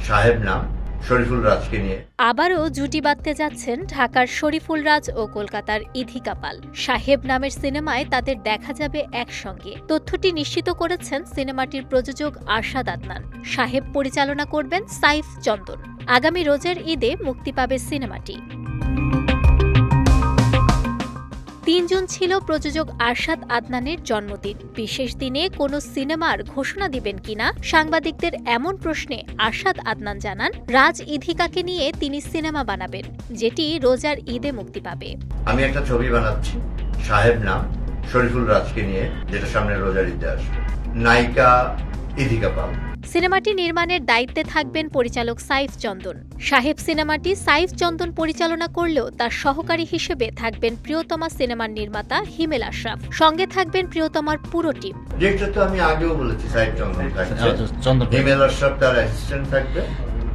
সাহেব নাম শরীফুল রাজকে নিয়ে আবারও জুটি বাঁধতে যাচ্ছেন ঢাকার শরীফুল রাজ ও কলকাতার ইথিকা পাল। সাহেব নামের সিনেমায় তাদের দেখা যাবে একসঙ্গে। তথ্যটি নিশ্চিত করেছেন সিনেমাটির প্রযোজক আরশাদ আদনান। সাহেব পরিচালনা করবেন সাইফ চন্দন। আগামী রোজার ঈদে মুক্তি পাবে সিনেমাটি। ৩ জুন ছিল প্রযোজক আরশাদ আদনানের জন্মদিন। বিশেষ দিনে কোনো সিনেমার ঘোষণা দিবেন কিনা সাংবাদিকদের এমন প্রশ্নে আরশাদ আদনান জানান, রাজ ইথিকাকে নিয়ে তিনি সিনেমা বানাবেন, যেটি রোজার ঈদে মুক্তি পাবে। আমি একটা ছবি বানাচ্ছি সাহেব নাম শরীফুল রাজকে নিয়ে, যেটা সামনে রোজার ঈদে আসবে। নায়িকা ইথিকা পাল। সিনেমাটি নির্মাণের দায়িত্বে থাকবেন পরিচালক সাইফ চন্দন। সাহেব সিনেমাটি সাইফ চন্দন পরিচালনা করলেও তার সহকারী হিসেবে থাকবেন প্রিয়তমা সিনেমার নির্মাতা হিমেল আশরাফ। সঙ্গে থাকবেন প্রিয়তমার পুরো টিম। ডিরেক্টর তো আমি আগেও বলেছি সাইফ চন্দন থাকবে, হিমেল আশরাফ তার অ্যাসিস্ট্যান্ট থাকবে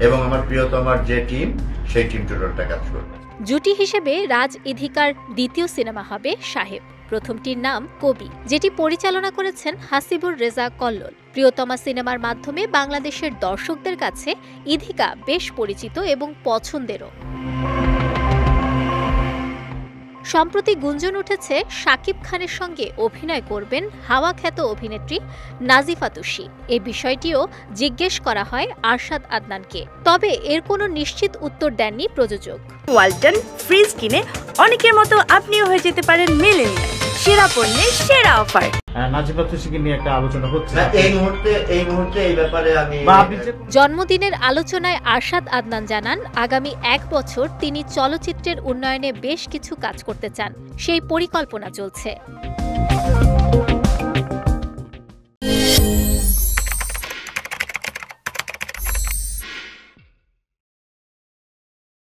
এবং আমার প্রিয়তমার যে টিম সেই টিম টোটালটা কাজ করবে। জুটি হিসেবে রাজ ইথিকার দ্বিতীয় সিনেমা হবে সাহেব। প্রথমটির নাম কবি, যেটি পরিচালনা করেছেন হাসিবুর রেজা কল্লোল। প্রিয়তমা সিনেমার মাধ্যমে বাংলাদেশের দর্শকদের কাছে ইথিকা বেশ পরিচিত এবং পছন্দেরও। সম্প্রতি গুঞ্জন উঠেছে শাকিব খানের সঙ্গে অভিনয় করবেন হাওয়া খ্যাত অভিনেত্রী নাজিফা তুষি। এই বিষয়টিও জিজ্ঞেস করা হয় আরশাদ আদনানকে, তবে এর কোনো নিশ্চিত উত্তর দেননি প্রযোজক। ওয়ালটন ফ্রিজ কিনে অনেকের মতো আপনিও হয়ে যেতে পারেন মিলেনিয়াল। সেরা পণ্যের সেরা অফার। নাজিফা তুষিকে নিয়ে একটা আলোচনা হচ্ছে এই মুহূর্তে এই ব্যাপারে আমি জন্মদিনের আলোচনায় আরশাদ আদনান জানান, আগামী 1 বছর তিনি চলচ্চিত্রের উন্নয়নে বেশ কিছু কাজ করতে চান, সেই পরিকল্পনা চলছে।